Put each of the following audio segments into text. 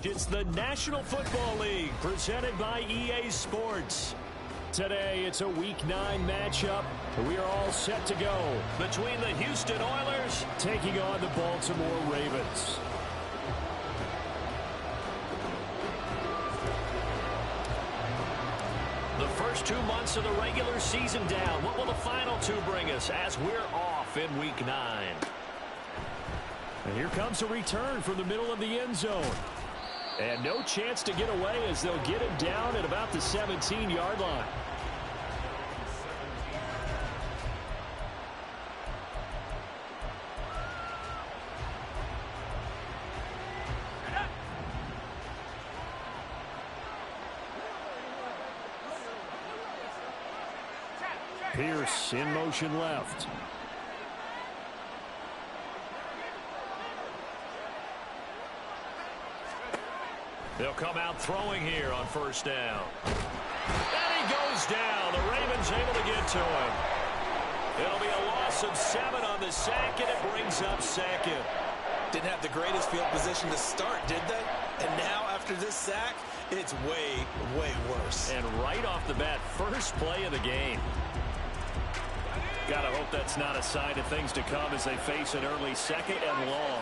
It's the National Football League presented by EA Sports. Today, it's a Week 9 matchup. We are all set to go between the Houston Oilers taking on the Baltimore Ravens. The first 2 months of the regular season down. What will the final 2 bring us as we're off in Week 9? And here comes a return from the middle of the end zone. And no chance to get away as they'll get him down at about the 17-yard line. Pierce in motion left. They'll come out throwing here on first down. And he goes down. The Ravens able to get to him. It'll be a loss of 7 on the sack, and it brings up second. Didn't have the greatest field position to start, did they? And now, after this sack, it's way, way worse. And right off the bat, first play of the game. Gotta hope that's not a sign of things to come as they face an early second and long.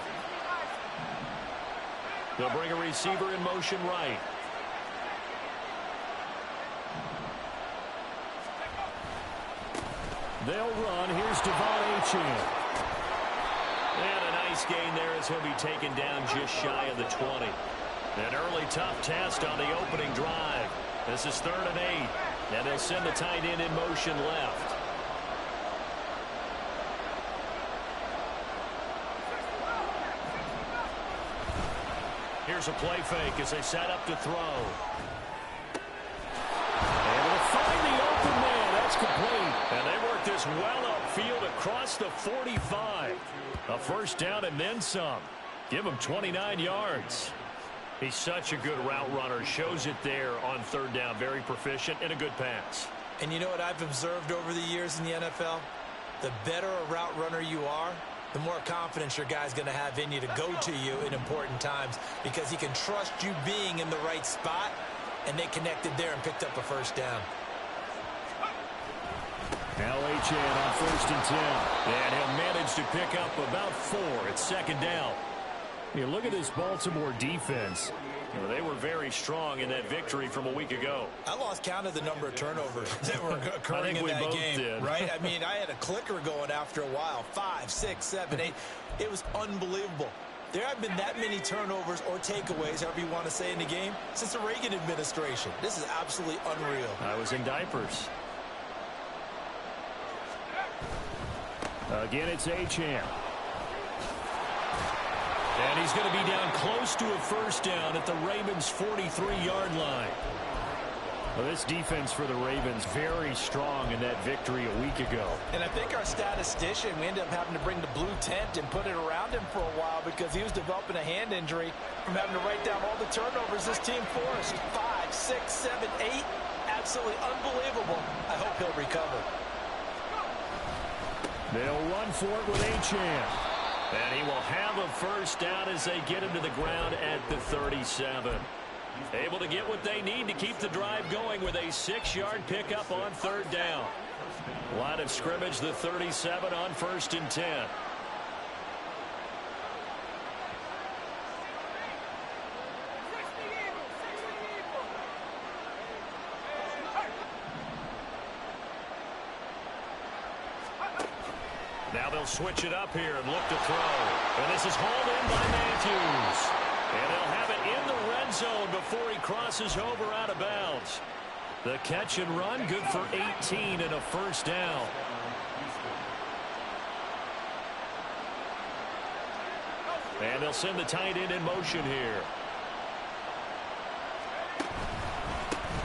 They'll bring a receiver in motion right. They'll run. Here's Devon Achane. And a nice gain there as he'll be taken down just shy of the 20. An early tough test on the opening drive. This is 3rd and 8. And they'll send the tight end in motion left. Here's a play fake as they set up to throw. Able to find the open man. That's complete. And they work this well upfield across the 45. A first down and then some. Give him 29 yards. He's such a good route runner. Shows it there on 3rd down. Very proficient and a good pass. And you know what I've observed over the years in the NFL? The better a route runner you are, the more confidence your guy's going to have in you to go to you in important times because he can trust you being in the right spot, and they connected there and picked up a first down. Now Achane on 1st and 10. And he'll manage to pick up about 4 at 2nd down. You look at this Baltimore defense. You know, they were very strong in that victory from a week ago. I lost count of the number of turnovers that were occurring in that game. Did. Right? I mean, I had a clicker going after a while. 5, 6, 7, 8. It was unbelievable. There haven't been that many turnovers or takeaways, however you want to say, in the game since the Reagan administration. This is absolutely unreal. I was in diapers. Again, it's Achane. And he's going to be down close to a first down at the Ravens' 43-yard line. Well, this defense for the Ravens very strong in that victory a week ago. And I think our statistician, we ended up having to bring the blue tent and put it around him for a while because he was developing a hand injury from having to write down all the turnovers this team forced. 5, 6, 7, 8. Absolutely unbelievable. I hope he'll recover. They'll run for it with Achane. And he will have a first down as they get him to the ground at the 37. Able to get what they need to keep the drive going with a 6-yard pickup on 3rd down. Line of scrimmage, the 37 on 1st and 10. Now they'll switch it up here and look to throw. And this is hauled in by Matthews. And they'll have it in the red zone before he crosses over out of bounds. The catch and run, good for 18 and a first down. And they'll send the tight end in motion here.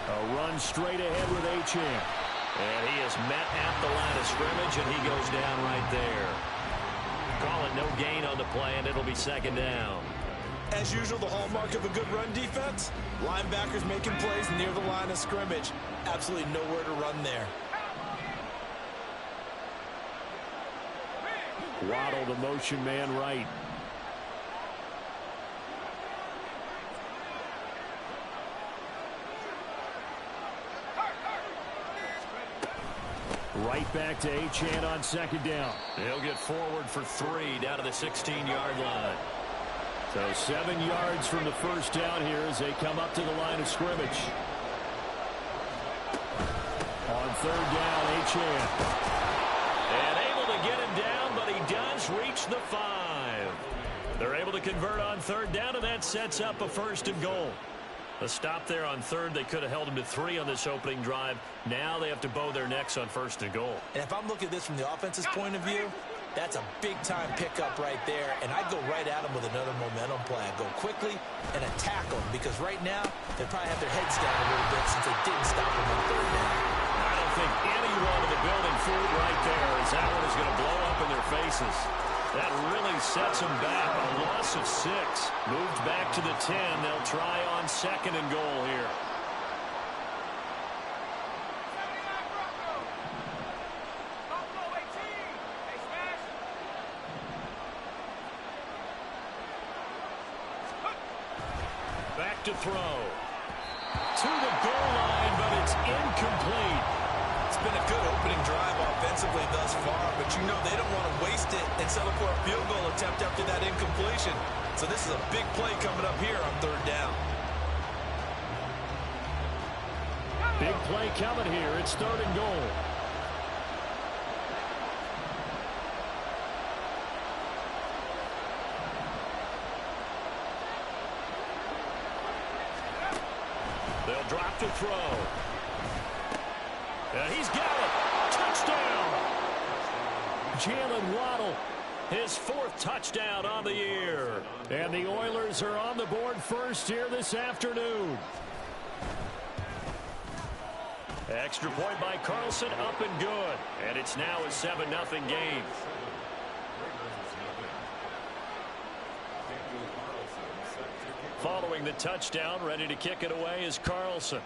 A run straight ahead with Achane. And he is met at the line of scrimmage, and he goes down right there. Call it no gain on the play, and it'll be 2nd down. As usual, the hallmark of a good run defense, linebackers making plays near the line of scrimmage. Absolutely nowhere to run there. Waddle, the motion man right. Right back to Achane on second down. He'll get forward for 3 down to the 16-yard line. So 7 yards from the first down here as they come up to the line of scrimmage. On third down, Achane. And able to get him down, but he does reach the 5. They're able to convert on third down, and that sets up a 1st and goal. A stop there on third. They could have held him to 3 on this opening drive. Now they have to bow their necks on 1st and goal. And if I'm looking at this from the offense's point of view, that's a big-time pickup right there. And I'd go right at him with another momentum play. I'd go quickly and attack them because right now they probably have their heads down a little bit since they didn't stop him on third down. I don't think anyone in the building fooled right there as that one is going to blow up in their faces. That really sets them back. A loss of 6. Moved back to the 10. They'll try on 2nd and goal here. Back to throw. To the goal line, but it's incomplete. It's been a good opening drive offensively thus far, but you know they don't want to waste it and settle for a field goal attempt after that incompletion. So this is a big play coming up here on third down. Big play coming here. It's 3rd and goal. They'll drop to throw. And he's got it. Touchdown. Jalen Waddle, his 4th touchdown on the year. And the Oilers are on the board first here this afternoon. Extra point by Carlson, up and good. And it's now a 7-0 game. Following the touchdown, ready to kick it away is Carlson.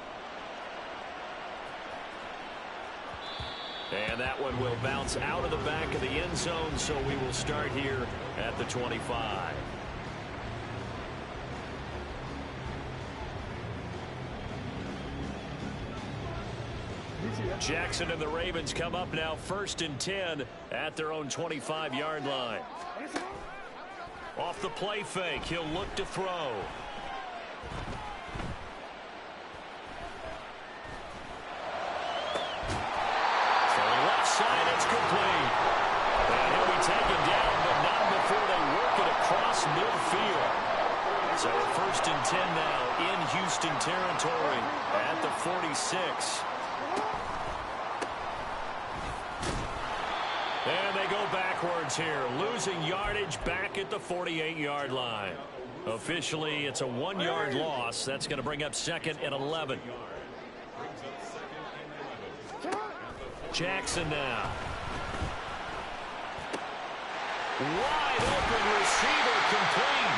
And that one will bounce out of the back of the end zone, so we will start here at the 25. Jackson and the Ravens come up now 1st and 10 at their own 25-yard line. Off the play fake, he'll look to throw. Side, it's complete. And he'll be taken down, but not before they work it across midfield. So 1st and 10 now in Houston territory at the 46. And they go backwards here, losing yardage back at the 48-yard line. Officially, it's a 1-yard loss. That's going to bring up 2nd and 11. Jackson now. Wide open receiver complete.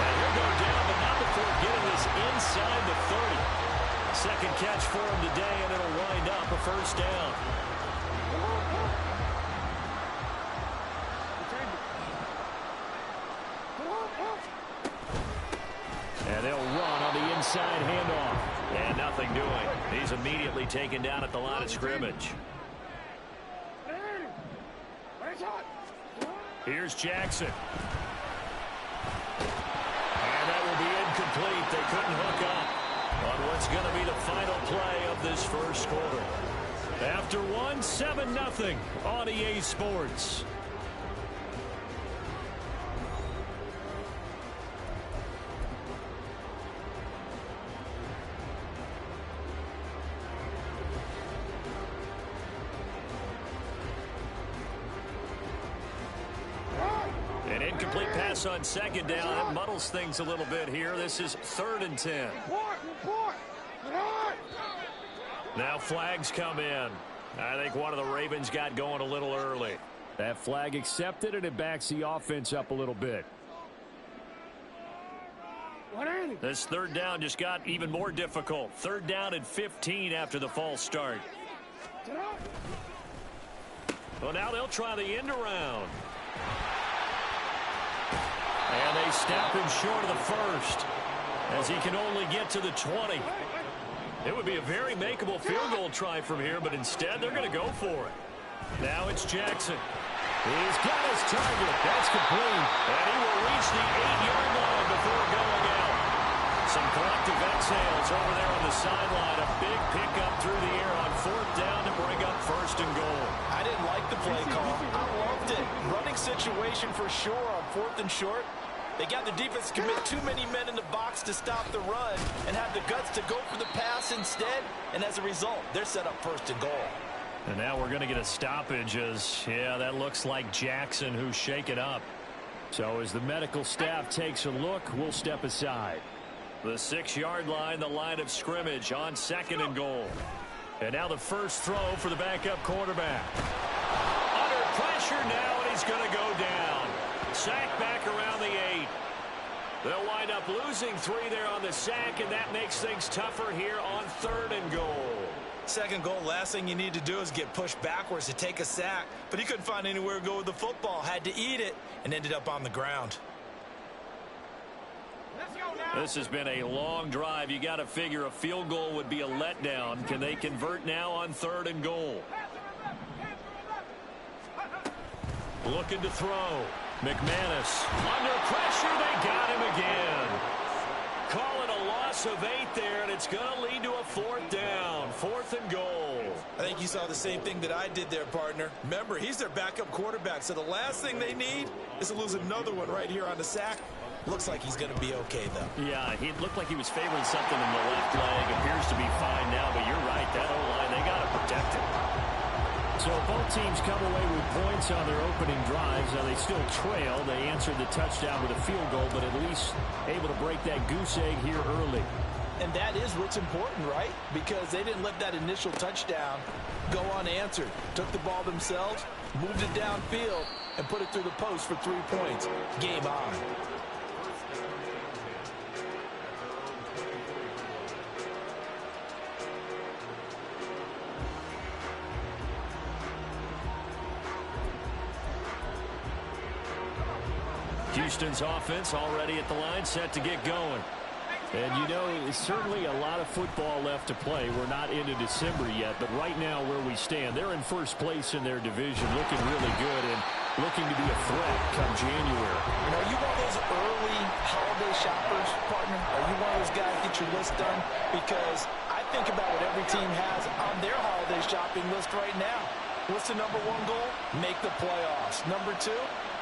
And he'll go down, but not before getting this inside the 30. 2nd catch for him today, and it'll wind up a 1st down. And they'll run on the inside handoff. And nothing doing. He's immediately taken down at the line of scrimmage. Here's Jackson. And that will be incomplete. They couldn't hook up on what's going to be the final play of this 1st quarter. After 7-0 on EA Sports. An incomplete pass on 2nd down. That muddles things a little bit here. This is 3rd and 10. Now flags come in. I think one of the Ravens got going a little early. That flag accepted, and it backs the offense up a little bit. This 3rd down just got even more difficult. 3rd down and 15 after the false start. Well, now they'll try the end around. And they stop him short of the 1st as he can only get to the 20. It would be a very makeable field goal try from here, but instead they're going to go for it. Now it's Jackson. He's got his target. That's complete. And he will reach the 8-yard line before going out. Some collective exhales over there on the sideline. A big pickup through the air on 4th down to bring up 1st and goal. I didn't like the play call. I loved it. Running situation for sure on 4th and short. They got the defense to commit too many men in the box to stop the run and have the guts to go for the pass instead. And as a result, they're set up 1st and goal. And now we're going to get a stoppage as, yeah, that looks like Jackson who's shaken up. So as the medical staff takes a look, we'll step aside. The 6-yard line, the line of scrimmage on 2nd and goal. And now the first throw for the backup quarterback. Under pressure now, and he's going to go down. Sack back around the 8. They'll wind up losing 3 there on the sack, and that makes things tougher here on 3rd and goal. 2nd goal, last thing you need to do is get pushed backwards to take a sack. But he couldn't find anywhere to go with the football, had to eat it, and ended up on the ground. This has been a long drive. You got to figure a field goal would be a letdown. Can they convert now on 3rd and goal? Looking to throw. McManus under pressure. They got him again. Call it a loss of 8 there, and it's going to lead to a 4th down. 4th and goal. I think you saw the same thing that I did there, partner. Remember, he's their backup quarterback, so the last thing they need is to lose another one right here on the sack. Looks like he's going to be okay, though. Yeah, he looked like he was favoring something in the left leg. Appears to be fine now, but you're right. That O-line, they got to protect it. So both teams come away with points on their opening drives. Now they still trail. They answered the touchdown with a field goal, but at least able to break that goose egg here early. And that is what's important, right? Because they didn't let that initial touchdown go unanswered. Took the ball themselves, moved it downfield, and put it through the post for 3 points. Game on. Houston's offense already at the line, set to get going. And, you know, it's certainly a lot of football left to play. We're not into December yet, but right now where we stand, they're in first place in their division, looking really good and looking to be a threat come January. You know, are you one of those early holiday shoppers, partner? Are you one of those guys get your list done? Because I think about what every team has on their holiday shopping list right now. What's the number 1 goal? Make the playoffs. Number 2,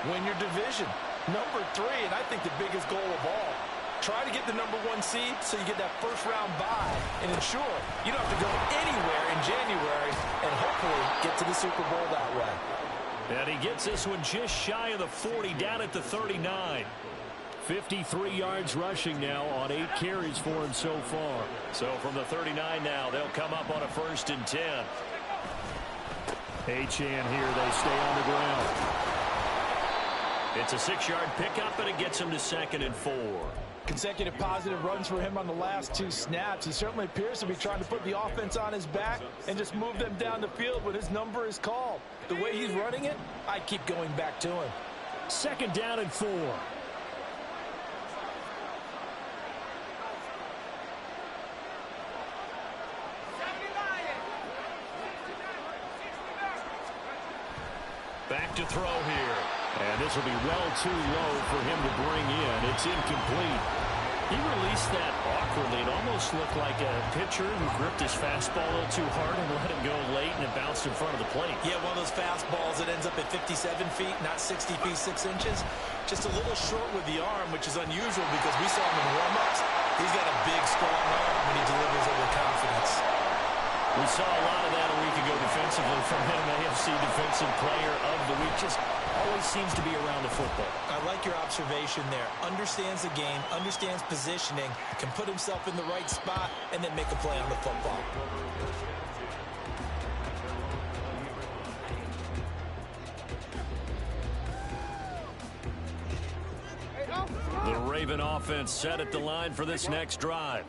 win your division. Number 3, and I think the biggest goal of all, try to get the number 1 seed so you get that first-round bye and ensure you don't have to go anywhere in January and hopefully get to the Super Bowl that way. And he gets this one just shy of the 40, down at the 39. 53 yards rushing now on 8 carries for him so far. So from the 39 now, they'll come up on a 1st and 10. Achane here, they stay on the ground. It's a 6-yard pickup, and it gets him to 2nd and 4. Consecutive positive runs for him on the last 2 snaps. He certainly appears to be trying to put the offense on his back and just move them down the field when his number is called. The way he's running it, I keep going back to him. 2nd down and 4. Back to throw here. And this will be well too low for him to bring in. It's incomplete. He released that awkwardly. It almost looked like a pitcher who gripped his fastball a little too hard and let him go late, and it bounced in front of the plate. Yeah, one of those fastballs that ends up at 57 feet, not 60 feet, 6 inches. Just a little short with the arm, which is unusual because we saw him in warm-ups. He's got a big, strong arm when he delivers it with confidence. We saw a lot of that a week ago defensively from him. AFC Defensive Player of the Week. Just always seems to be around the football. I like your observation there. Understands the game, understands positioning, can put himself in the right spot, and then make a play on the football. The Raven offense set at the line for this next drive.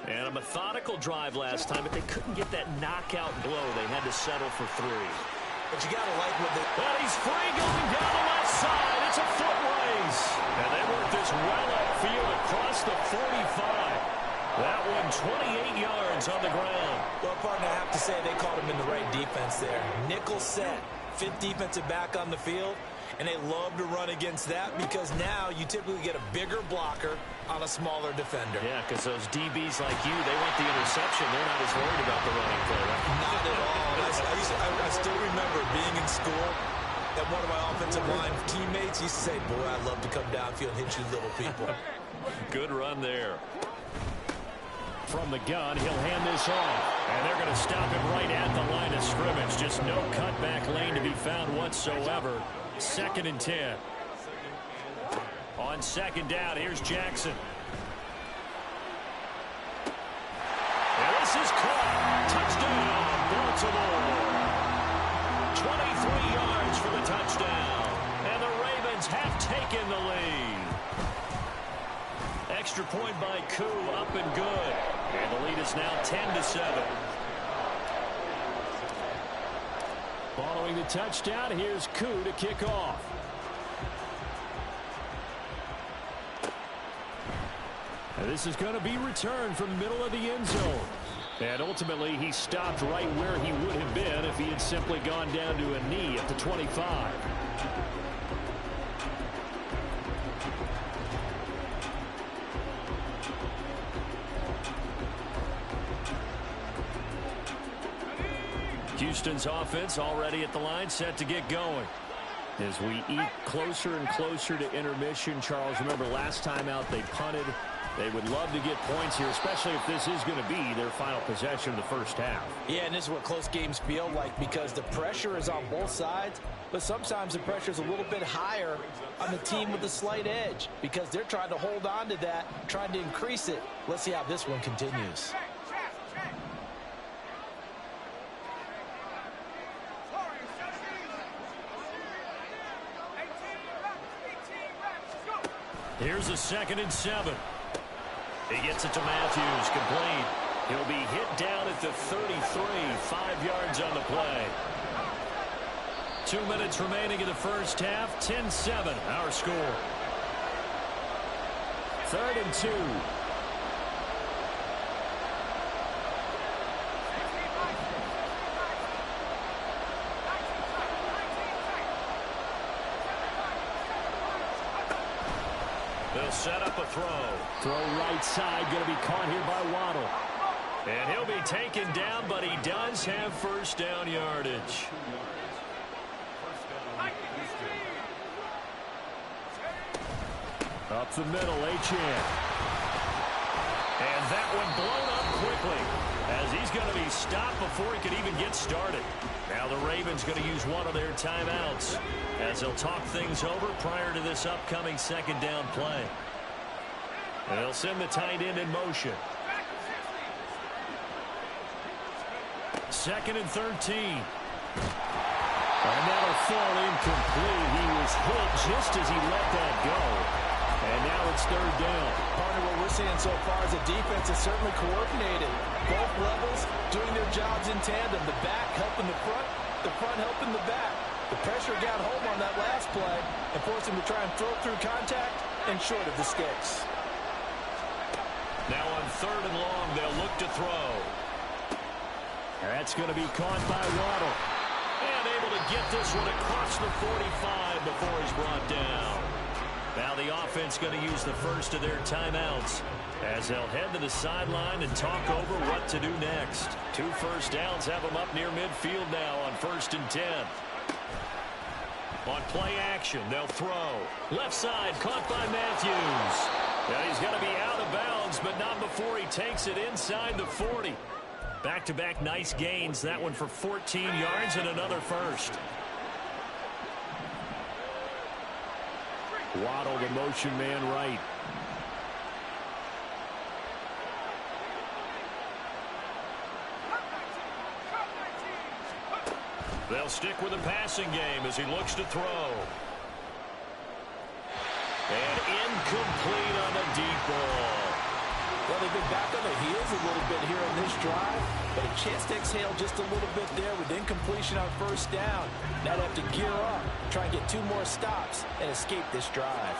And a methodical drive last time, but they couldn't get that knockout blow. They had to settle for 3. But you got to like what they... And he's free going down the left side. It's a foot race. And they work this well upfield across the 45. That one him 28 yards on the ground. Well, partner, I have to say they called him in the right defense there. Nickel set, fifth defensive back on the field, and they love to run against that because now you typically get a bigger blocker on a smaller defender. Yeah, because those DBs like you, they want the interception. They're not as worried about the running play, right? Not at all. I still remember being in school, and one of my offensive line teammates used to say, boy, I'd love to come downfield and hit you little people. Good run there. From the gun, he'll hand this off. And they're going to stop him right at the line of scrimmage. Just no cutback lane to be found whatsoever. 2nd and 10. On 2nd down, here's Jackson. And this is caught. Touchdown, Baltimore. 23 yards for the touchdown. And the Ravens have taken the lead. Extra point by Koo, up and good. And the lead is now 10-7. Following the touchdown, here's Koo to kick off. And this is going to be returned from the middle of the end zone. And ultimately, he stopped right where he would have been if he had simply gone down to a knee at the 25. Houston's offense already at the line, set to get going. As we eat closer and closer to intermission, Charles, remember last time out they punted. They would love to get points here, especially if this is going to be their final possession of the first half. Yeah, and this is what close games feel like because the pressure is on both sides, but sometimes the pressure is a little bit higher on the team with the slight edge because they're trying to hold on to that, trying to increase it. Let's see how this one continues. Here's a 2nd and 7. He gets it to Matthews, complete. He'll be hit down at the 33, 5 yards on the play. 2 minutes remaining in the first half, 10-7, our score. 3rd and 2. They'll set up a throw. Throw right side, going to be caught here by Waddle. And he'll be taken down, but he does have first down yardage. Up the middle, Achane. And that one blown up quickly as he's going to be stopped before he can even get started. Now the Ravens going to use one of their timeouts as they'll talk things over prior to this upcoming 2nd down play. And they'll send the tight end in motion. 2nd and 13. And that'll fall incomplete. He was hit just as he let that go. And now it's 3rd down. Partner, what we're seeing so far is the defense is certainly coordinated. Both levels doing their jobs in tandem. The back helping the front helping the back. The pressure got home on that last play and forced him to try and throw through contact and short of the sticks. Now on 3rd and long, they'll look to throw. That's going to be caught by Waddle. And able to get this one across the 45 before he's brought down. Now the offense going to use the first of their timeouts as they'll head to the sideline and talk over what to do next. 2 first downs have them up near midfield now on 1st and 10. On play action, they'll throw. Left side, caught by Matthews. Now he's going to be out of bounds, but not before he takes it inside the 40. Back-to-back nice gains. That one for 14 yards and another first. Waddle, the motion man right. They'll stick with the passing game as he looks to throw. And incomplete on a deep ball. Well, they've been back on their heels a little bit here on this drive, but a chance to exhale just a little bit there with incompletion on 1st down. Now they have to gear up, try and get 2 more stops, and escape this drive.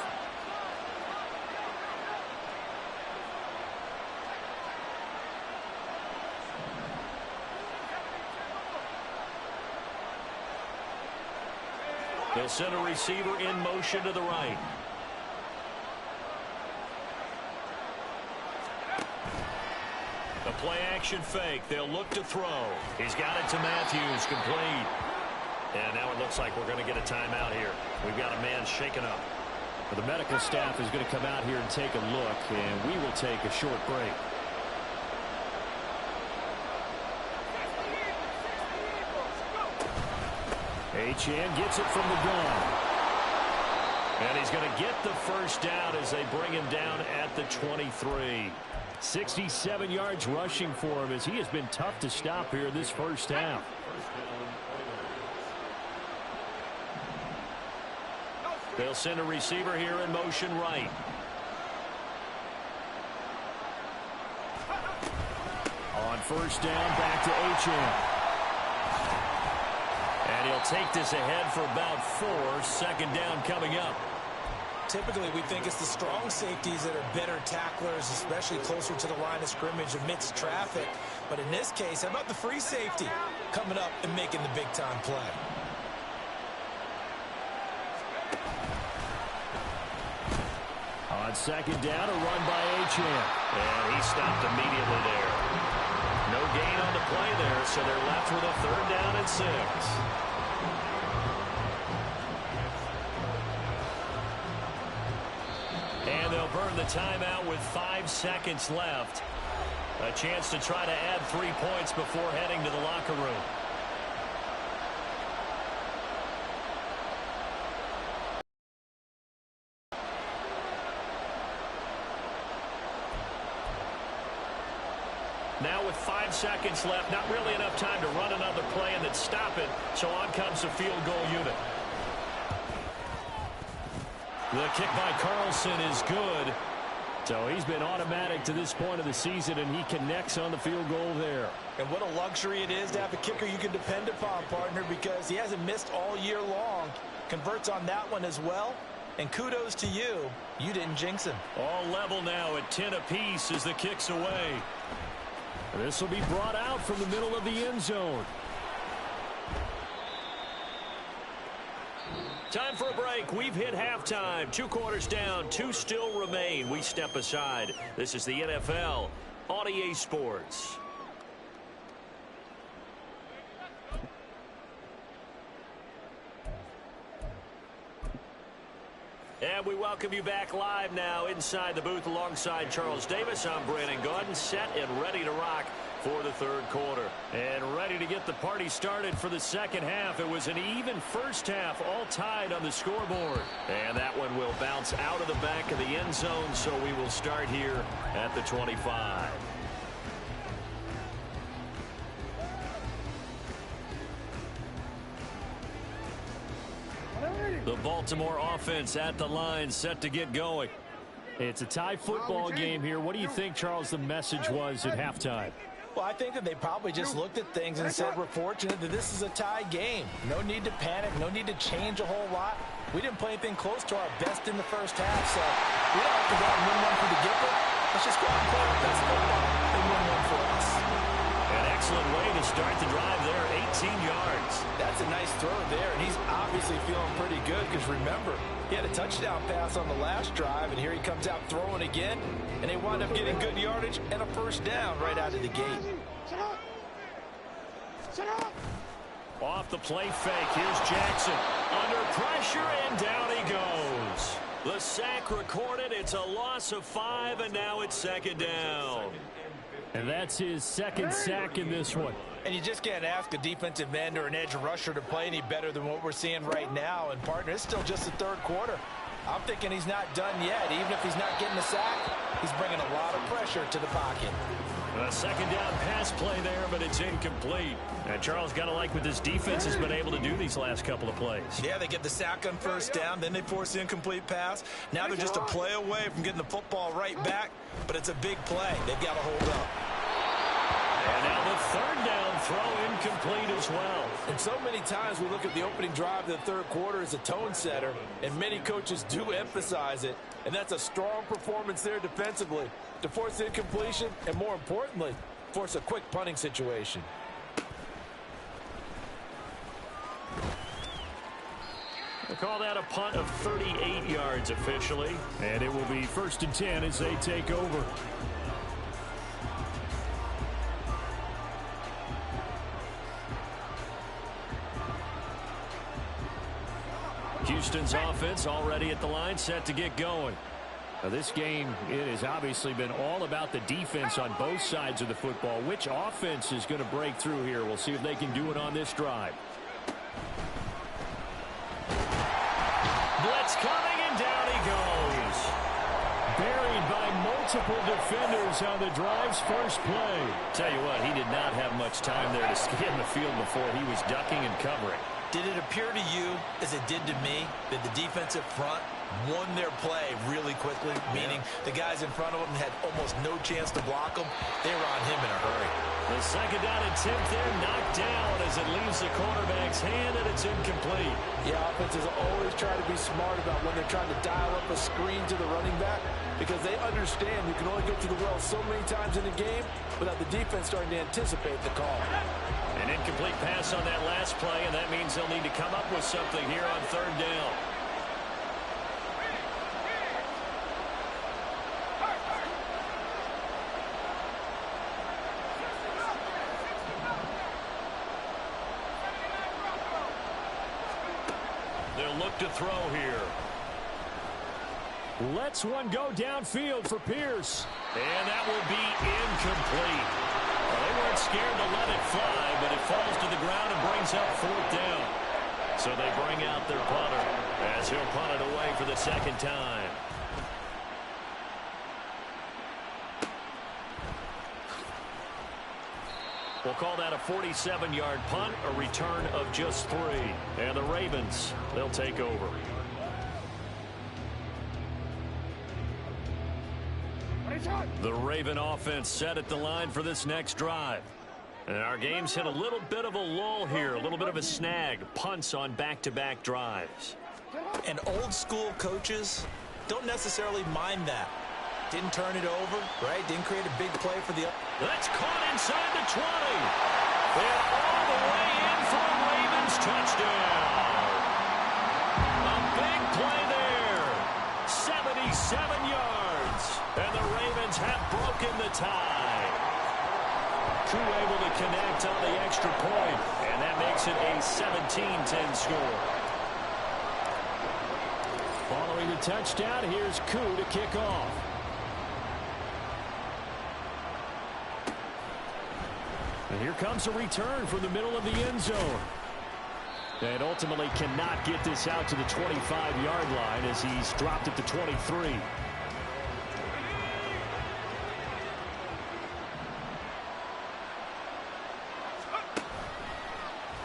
They'll send a receiver in motion to the right. A play-action fake. They'll look to throw. He's got it to Matthews, complete. And now it looks like we're going to get a timeout here. We've got a man shaken up. The medical staff is going to come out here and take a look, and we will take a short break. Achane gets it from the gun. And he's going to get the first down as they bring him down at the 23. 67 yards rushing for him as he has been tough to stop here this first half. They'll send a receiver here in motion right. On first down, back to Achane. And he'll take this ahead for about 4. Second down coming up. Typically, we think it's the strong safeties that are better tacklers, especially closer to the line of scrimmage amidst traffic. But in this case, how about the free safety coming up and making the big-time play? On second down, a run by Achane. And he stopped immediately there. No gain on the play there, so they're left with a 3rd down and 6. And they'll burn the timeout with 5 seconds left. A chance to try to add 3 points before heading to the locker room. Now with 5 seconds left, not really enough time to run another play and then stop it, so on comes the field goal unit. The kick by Carlson is good. So he's been automatic to this point of the season, and he connects on the field goal there. And what a luxury it is to have a kicker you can depend upon, partner, because he hasn't missed all year long. Converts on that one as well. And kudos to you. You didn't jinx him. All level now at 10 apiece as the kick's away. This will be brought out from the middle of the end zone. Time for a break. We've hit halftime. 2 quarters down. 2 still remain. We step aside. This is the NFL on EA Sports. And we welcome you back live now inside the booth alongside Charles Davis. I'm Brandon Gaudin, set and ready to rock for the 3rd quarter. And ready to get the party started for the second half. It was an even first half, all tied on the scoreboard. And that one will bounce out of the back of the end zone, so we will start here at the 25. The Baltimore offense at the line, set to get going. It's a tie football game here. What do you think, Charles, the message was at halftime? Well, I think that they probably just looked at things and said, we're fortunate that this is a tie game. No need to panic. No need to change a whole lot. We didn't play anything close to our best in the first half, so we don't have to go out and win one for the giver. Let's just go out and play our best football and win one for us. An excellent way to start the drive there, 18 yards. That's a nice throw there, and he's obviously feeling pretty good because, remember, he had a touchdown pass on the last drive, and here he comes out throwing again, and they wind up getting good yardage and a first down right out of the gate. Off the play fake, here's Jackson. Under pressure, and down he goes. The sack recorded, it's a loss of 5, and now it's 2nd down. And that's his 2nd sack in this one. And you just can't ask a defensive end or an edge rusher to play any better than what we're seeing right now. And, partner, it's still just the 3rd quarter. I'm thinking he's not done yet. Even if he's not getting a sack, he's bringing a lot of pressure to the pocket. A 2nd down pass play there, but it's incomplete. And Charles, got to like what this defense has been able to do these last couple of plays. Yeah, they get the sack on first down, then they force the incomplete pass. Now they're just a play away from getting the football right back, but it's a big play. They've got to hold up. And now the 3rd down throw incomplete as well. And so many times we look at the opening drive of the 3rd quarter as a tone setter, and many coaches do emphasize it. And that's a strong performance there defensively to force incompletion and, more importantly, force a quick punting situation. We'll call that a punt of 38 yards officially. And it will be 1st and 10 as they take over. Houston's offense already at the line, set to get going. Now this game, it has obviously been all about the defense on both sides of the football. Which offense is going to break through here? We'll see if they can do it on this drive. Blitz coming, and down he goes. Buried by multiple defenders on the drive's first play. Tell you what, he did not have much time there to scan the field before he was ducking and covering. Did it appear to you, as it did to me, that the defensive front won their play really quickly, meaning the guys in front of them had almost no chance to block him? They were on him in a hurry. The 2nd down attempt there knocked down as it leaves the quarterback's hand, and it's incomplete. Yeah, offenses always try to be smart about when they're trying to dial up a screen to the running back because they understand you can only go to the well so many times in a game without the defense starting to anticipate the call. An incomplete pass on that last play, and that means they'll need to come up with something here on 3rd down. They'll look to throw here. Lets one go downfield for Pierce. And that will be incomplete. Well, they weren't scared to let it fly, but it falls to the ground and brings up 4th down. So they bring out their punter as he'll punt it away for the 2nd time. We'll call that a 47-yard punt, a return of just 3. And the Ravens, they'll take over. The Raven offense set at the line for this next drive. And our game's hit a little bit of a lull here, a little bit of a snag. Punts on back-to-back drives. And old-school coaches don't necessarily mind that. Didn't turn it over, right? Didn't create a big play for the... That's caught inside the 20. And all the way in for a Ravens touchdown. A big play there. 77 yards. And the Ravens have broken the tie. Crew able to connect on the extra point. And that makes it a 17-10 score. Following the touchdown, here's Koo to kick off. And here comes a return from the middle of the end zone. And ultimately cannot get this out to the 25-yard line as he's dropped it to 23.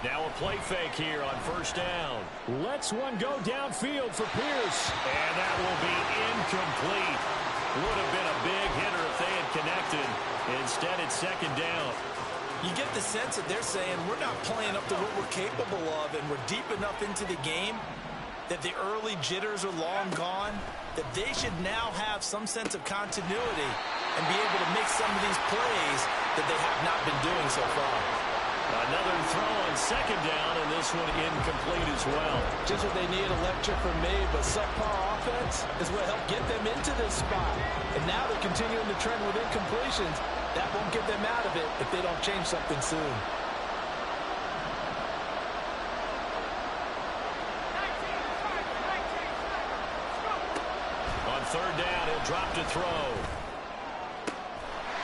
Now a play fake here on 1st down. Lets one go downfield for Pierce. And that will be incomplete. Would have been a big hitter if they had connected. Instead, it's 2nd down. You get the sense that they're saying we're not playing up to what we're capable of, and we're deep enough into the game that the early jitters are long gone, that they should now have some sense of continuity and be able to make some of these plays that they have not been doing so far. Another throw on 2nd down, and this one incomplete as well. Just what they need, a lecture from me, but subpar offense is what helped get them into this spot. And now they're continuing the trend with incompletions. That won't get them out of it if they don't change something soon. On 3rd down, he'll drop to throw.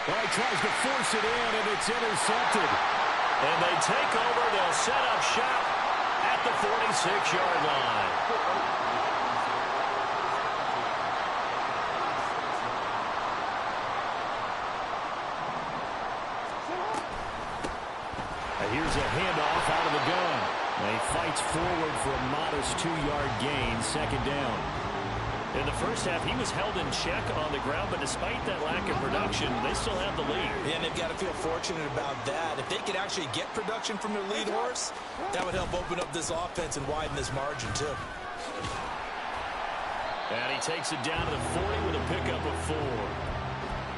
Well, he tries to force it in, and it's intercepted. And they take over. They'll set up shop at the 46-yard line. And here's a handoff out of the gun. And he fights forward for a modest 2-yard gain, 2nd down. In the first half, he was held in check on the ground, but despite that lack of production, they still have the lead. Yeah, and they've got to feel fortunate about that. If they could actually get production from their lead horse, that would help open up this offense and widen this margin, too. And he takes it down to the 40 with a pickup of 4.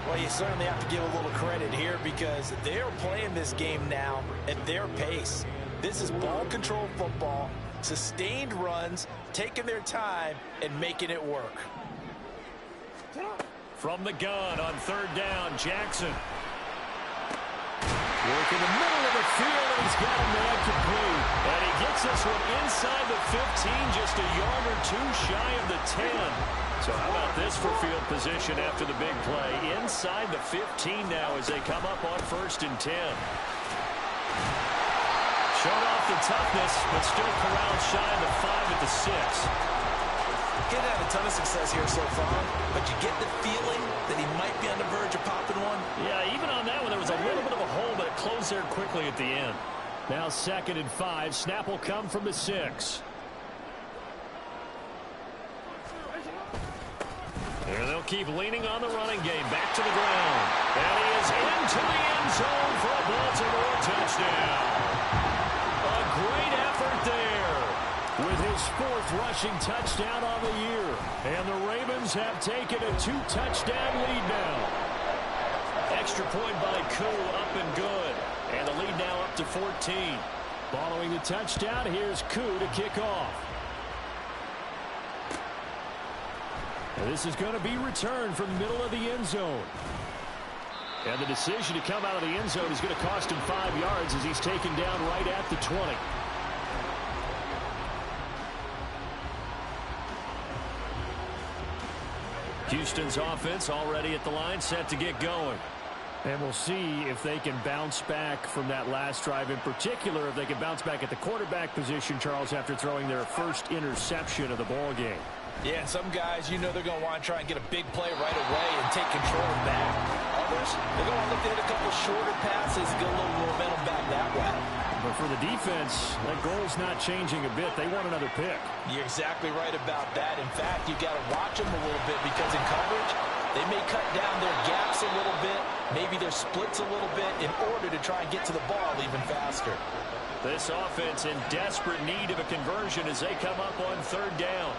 Well, you certainly have to give a little credit here because they're playing this game now at their pace. This is ball control football. Sustained runs, taking their time, and making it work. From the gun on third down, Jackson. Work in the middle of the field, and he's got a man complete. And he gets this one inside the 15, just a yard or two shy of the 10. So how about this for field position after the big play? Inside the 15 now as they come up on 1st and 10. Showed off the toughness, but still corralled shy of the 5 at the 6. He's had a ton of success here so far, but you get the feeling that he might be on the verge of popping one. Yeah, even on that one, there was a little bit of a hole, but it closed there quickly at the end. Now 2nd and 5. Snap will come from the 6. And they'll keep leaning on the running game. Back to the ground. And he is into the end zone for a Baltimore touchdown. A great effort there with his 4th rushing touchdown on the year. And the Ravens have taken a 2-touchdown lead now. Extra point by Koo, up and good. And the lead now up to 14. Following the touchdown, here's Koo to kick off. And this is going to be returned from the middle of the end zone. And the decision to come out of the end zone is going to cost him 5 yards as he's taken down right at the 20. Houston's offense already at the line, set to get going. And we'll see if they can bounce back from that last drive. In particular, if they can bounce back at the quarterback position, Charles, after throwing their first interception of the ball game. Yeah, and some guys, you know they're going to want to try and get a big play right away and take control back. Others, they're going to look to hit a couple shorter passes, get a little momentum back that way. But for the defense, that goal's not changing a bit. They want another pick. You're exactly right about that. In fact, you got to watch them a little bit because in coverage, they may cut down their gaps a little bit, maybe their splits a little bit in order to try and get to the ball even faster. This offense in desperate need of a conversion as they come up on 3rd down.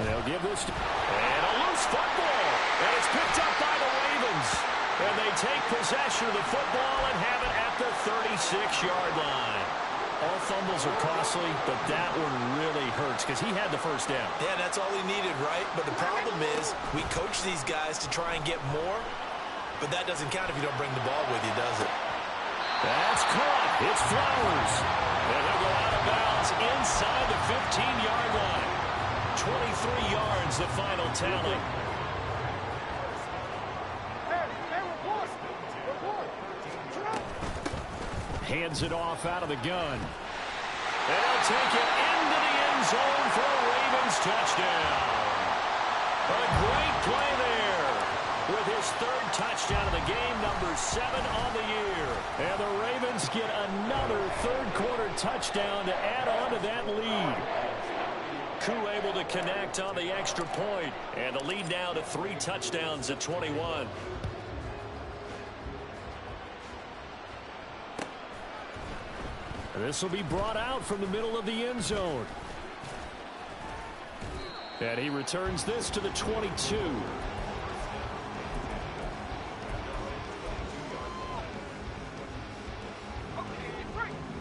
They'll give this to... And a loose football. And it's picked up by the Ravens. And they take possession of the football and have it at the 36-yard line. All fumbles are costly, but that one really hurts because he had the first down. Yeah, that's all he needed, right? But the problem is we coach these guys to try and get more, but that doesn't count if you don't bring the ball with you, does it? That's caught. It's Flowers. And he'll go out of bounds inside the 15-yard line. 23 yards, the final tally. Hands it off out of the gun. And he'll take it into the end zone for a Ravens touchdown. A great play there with his 3rd touchdown of the game, number 7 on the year. And the Ravens get another 3rd-quarter touchdown to add on to that lead. Koo able to connect on the extra point. And the lead now to 3 touchdowns at 21. This will be brought out from the middle of the end zone. And he returns this to the 22.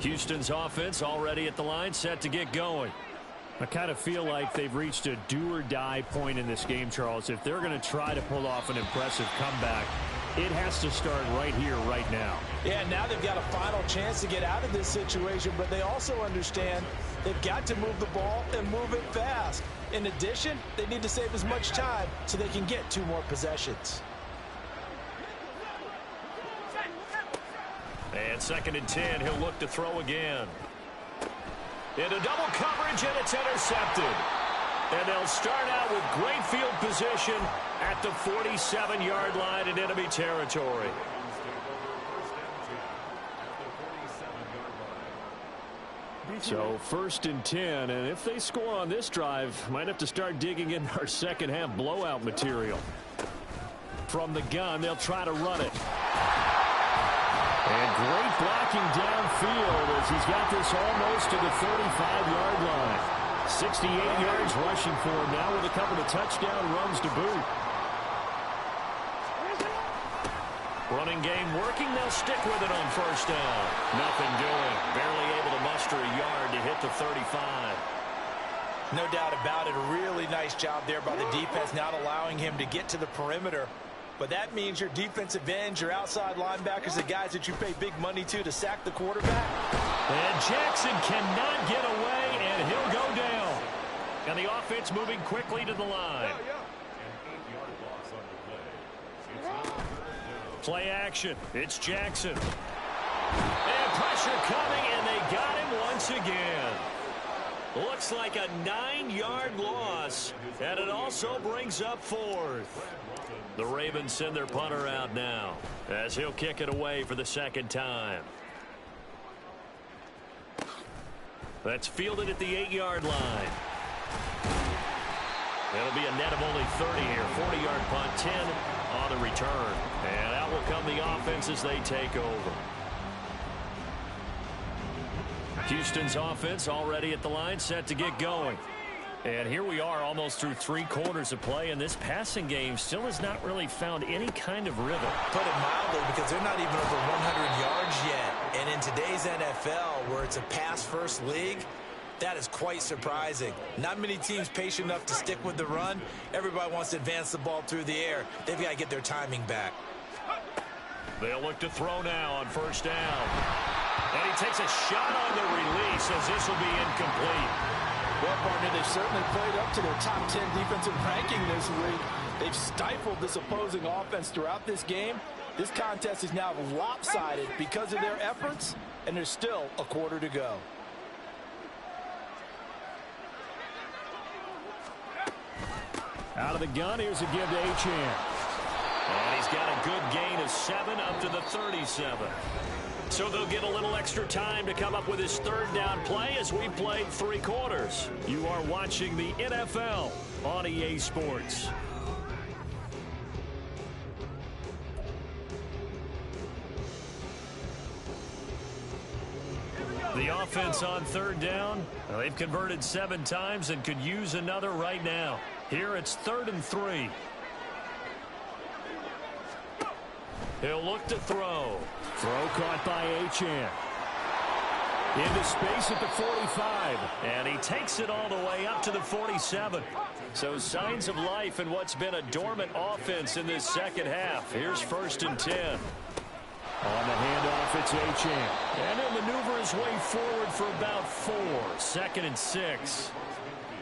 Houston's offense already at the line, set to get going. I kind of feel like they've reached a do-or-die point in this game, Charles. If they're going to try to pull off an impressive comeback, it has to start right here, right now. Yeah, now they've got a final chance to get out of this situation, but they also understand they've got to move the ball and move it fast. In addition, they need to save as much time so they can get 2 more possessions. And 2nd and 10, he'll look to throw again. Into double coverage, and it's intercepted. And they'll start out with great field position at the 47-yard line in enemy territory. So 1st and 10, and if they score on this drive, might have to start digging in our second-half blowout material. From the gun, they'll try to run it. And great blocking downfield as he's got this almost to the 35-yard line. 68 yards rushing for him now with a couple of touchdown runs to boot. Running game working. They'll stick with it on first down. Nothing doing. Barely able to muster a yard to hit the 35. No doubt about it. A really nice job there by the defense, not allowing him to get to the perimeter. But that means your defensive ends, your outside linebackers, the guys that you pay big money to sack the quarterback. And Jackson cannot get away, and he'll go down. And the offense moving quickly to the line. Play action. It's Jackson. And pressure coming, and they got him once again. Looks like a 9-yard loss, and it also brings up 4th. The Ravens send their punter out now as he'll kick it away for the second time. That's fielded at the 8-yard line. It'll be a net of only 30 here. 40-yard punt, 10 on the return. And out will come the offense as they take over. Houston's offense already at the line, set to get going. And here we are almost through 3 quarters of play, and this passing game still has not really found any kind of rhythm. Put it mildly, because they're not even over 100 yards yet. And in today's NFL, where it's a pass-first league, that is quite surprising. Not many teams patient enough to stick with the run. Everybody wants to advance the ball through the air. They've got to get their timing back. They'll look to throw now on first down. And he takes a shot on the release as this will be incomplete. Well, partner, they've certainly played up to their top 10 defensive ranking this week. They've stifled this opposing offense throughout this game. This contest is now lopsided because of their efforts, and there's still a quarter to go. Out of the gun, here's a give to Achane. And he's got a good gain of 7 up to the 37. So they'll get a little extra time to come up with his 3rd down play as we played 3 quarters. You are watching the NFL on EA Sports. The offense on 3rd down. Well, they've converted 7 times and could use another right now. Here it's 3rd and 3. He'll look to throw. Throw caught by Achane. Into space at the 45. And he takes it all the way up to the 47. So signs of life in what's been a dormant offense in this second half. Here's 1st and 10. On the handoff, it's Achane. And he'll maneuver his way forward for about 4. 2nd and 6.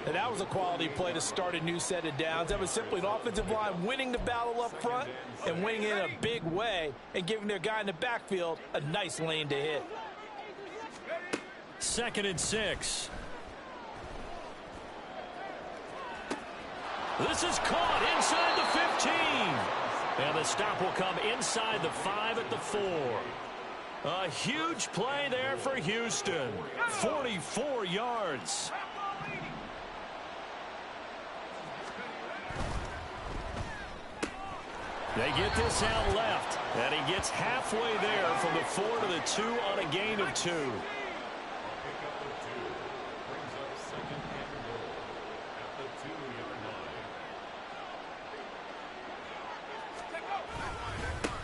And that was a quality play to start a new set of downs. That was simply an offensive line winning the battle up front and winning it in a big way and giving their guy in the backfield a nice lane to hit. 2nd and 6. This is caught inside the 15. And the stop will come inside the 5 at the 4. A huge play there for Houston. 44 yards. They get this out left, and he gets halfway there from the 4 to the 2 on a gain of 2.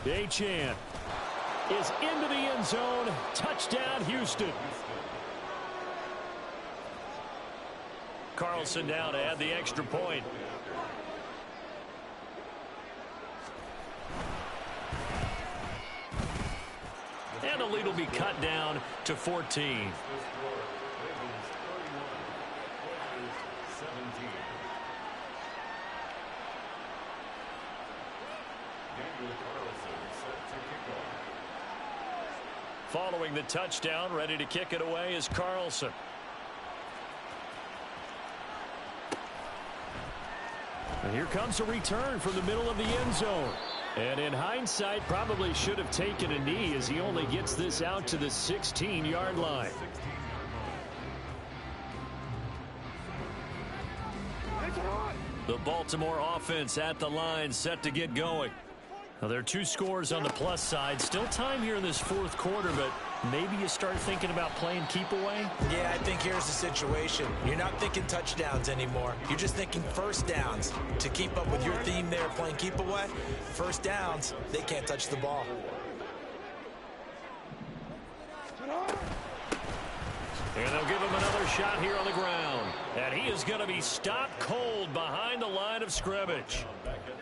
Achane is into the end zone. Touchdown, Houston. Carlson now to add the extra point. And the lead will be cut down to 14. Following the touchdown, ready to kick it away is Carlson. And here comes a return from the middle of the end zone. And in hindsight, probably should have taken a knee as he only gets this out to the 16-yard line. The Baltimore offense at the line, set to get going. Now, there are 2 scores on the plus side. Still time here in this 4th quarter, but maybe you start thinking about playing keep away? Yeah, I think here's the situation. You're not thinking touchdowns anymore. You're just thinking first downs. To keep up with your theme there, playing keep away, first downs, they can't touch the ball. And they'll give him another shot here on the ground. And he is going to be stopped cold behind the line of scrimmage.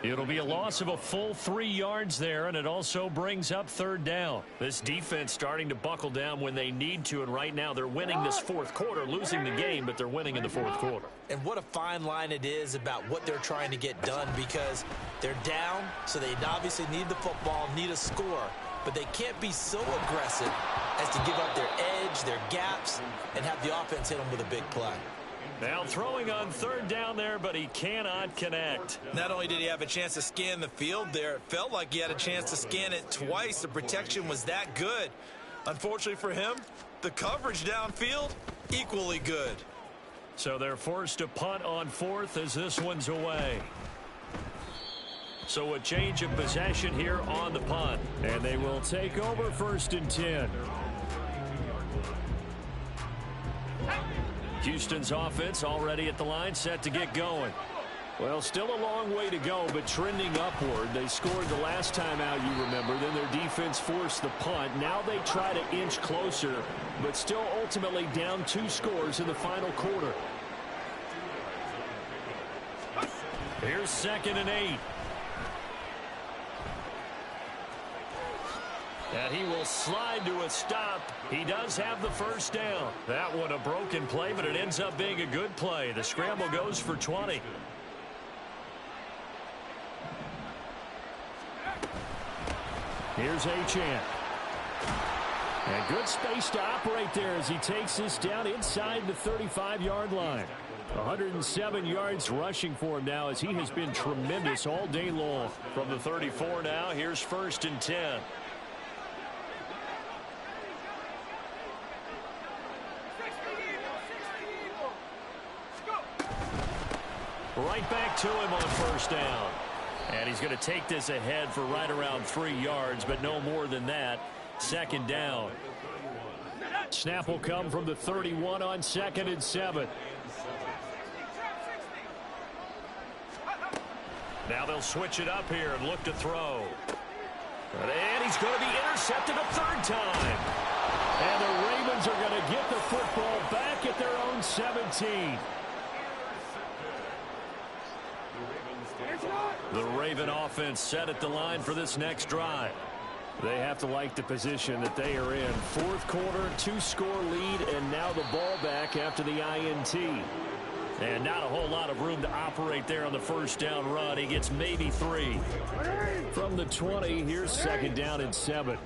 It'll be a loss of a full 3 yards there, and it also brings up third down. This defense starting to buckle down when they need to, and right now they're winning this fourth quarter, losing the game, but they're winning in the fourth quarter. And what a fine line it is about what they're trying to get done, because they're down, so they obviously need the football, need a score, but they can't be so aggressive as to give up their edge, their gaps, and have the offense hit them with a big play. Now throwing on third down there, but he cannot connect. Not only did he have a chance to scan the field there, it felt like he had a chance to scan it twice. The protection was that good. Unfortunately for him, the coverage downfield, equally good. So they're forced to punt on fourth as this one's away. So a change of possession here on the punt. And they will take over 1st and 10. Houston's offense already at the line, set to get going. Well, still a long way to go, but trending upward. They scored the last time out, you remember. Then their defense forced the punt. Now they try to inch closer, but still ultimately down 2 scores in the final quarter. Here's 2nd and 8. And he will slide to a stop. He does have the first down. That one a broken play, but it ends up being a good play. The scramble goes for 20. Here's Achane. And good space to operate there as he takes this down inside the 35-yard line. 107 yards rushing for him now as he has been tremendous all day long. From the 34 now, here's 1st and 10. Right back to him on first down. And he's going to take this ahead for right around 3 yards, but no more than that. 2nd down. Snap will come from the 31 on 2nd and 7. Now they'll switch it up here and look to throw. And he's going to be intercepted a 3rd time. And the Ravens are going to get the football back at their own 17. The Raven offense set at the line for this next drive. They have to like the position that they are in. 4th quarter, 2-score lead, and now the ball back after the INT. And not a whole lot of room to operate there on the first down run. He gets maybe 3. From the 20, here's 2nd down and 7.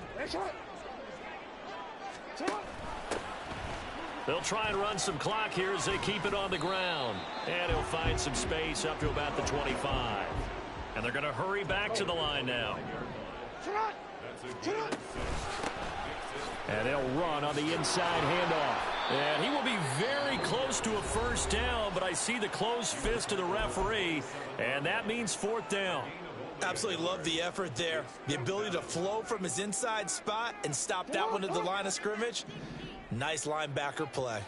They'll try and run some clock here as they keep it on the ground. And he'll find some space up to about the 25. And they're going to hurry back to the line now. And they'll run on the inside handoff. And he will be very close to a first down, but I see the closed fist of the referee, and that means 4th down. Absolutely love the effort there. The ability to flow from his inside spot and stop that one at the line of scrimmage. Nice linebacker play.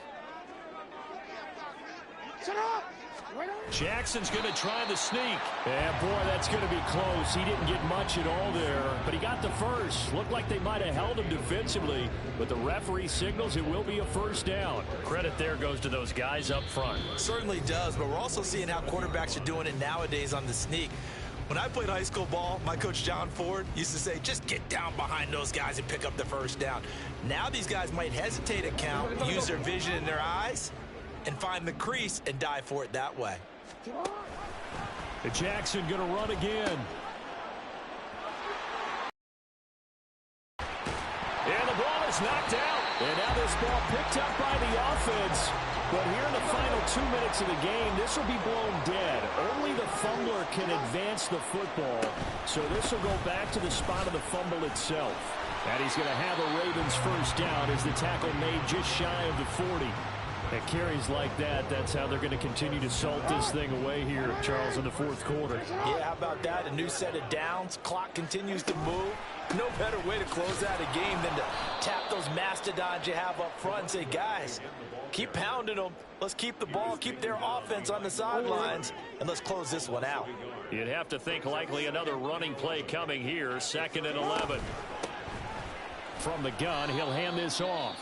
Jackson's going to try the sneak. And, boy, that's going to be close. He didn't get much at all there, but he got the first. Looked like they might have held him defensively, but the referee signals it will be a first down. Credit there goes to those guys up front. Certainly does, but we're also seeing how quarterbacks are doing it nowadays on the sneak. When I played high school ball, my coach John Ford used to say, just get down behind those guys and pick up the first down. Now these guys might hesitate to count, use their vision in their eyes, and find the crease and dive for it that way. Jackson going to run again. And the ball is knocked out. And now this ball picked up by the offense. But here in the final 2 minutes of the game, this will be blown dead. Only the fumbler can advance the football. So this will go back to the spot of the fumble itself. And he's going to have a Ravens first down as the tackle made just shy of the 40. And carries like that, that's how they're going to continue to salt this thing away here, Charles, in the fourth quarter. Yeah, how about that? A new set of downs. Clock continues to move. No better way to close out a game than to tap those mastodons you have up front and say, guys, keep pounding them. Let's keep the ball, keep their offense on the sidelines, and let's close this one out. You'd have to think likely another running play coming here, 2nd and 11. From the gun, he'll hand this off.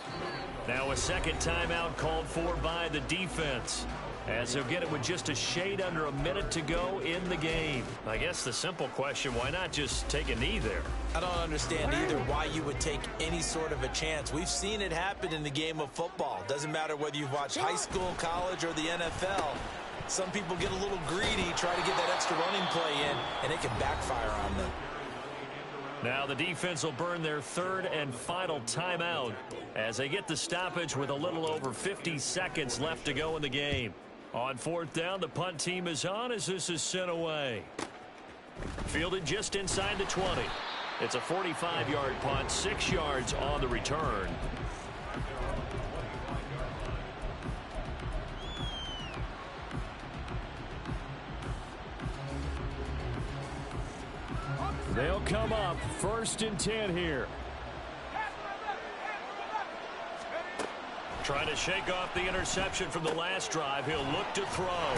Now a second timeout called for by the defense, as he'll get it with just a shade under a minute to go in the game. I guess the simple question, why not just take a knee there? I don't understand either why you would take any sort of a chance. We've seen it happen in the game of football. Doesn't matter whether you've watched high school, college, or the NFL. Some people get a little greedy, try to get that extra running play in, and it can backfire on them. Now the defense will burn their 3rd and final timeout as they get the stoppage with a little over 50 seconds left to go in the game. On 4th down, the punt team is on as this is sent away. Fielded just inside the 20. It's a 45-yard punt, 6 yards on the return. They'll come up 1st and 10 here. Trying to shake off the interception from the last drive. He'll look to throw.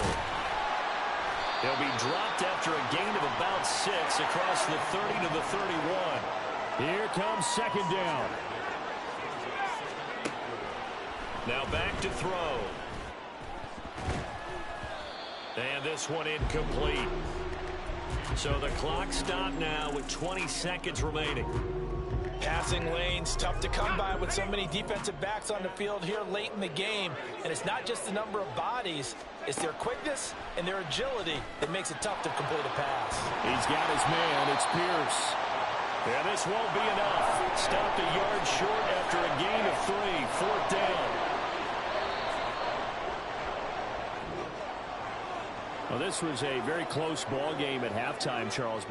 He'll be dropped after a gain of about 6 across the 30 to the 31. Here comes 2nd down. Now back to throw. And this one incomplete. So the clock stopped now with 20 seconds remaining. Passing lanes, tough to come by with so many defensive backs on the field here late in the game. And it's not just the number of bodies, it's their quickness and their agility that makes it tough to complete a pass. He's got his man, it's Pierce. And this won't be enough. Stopped a yard short after a gain of 3, 4th down. Well, this was a very close ball game at halftime, Charles.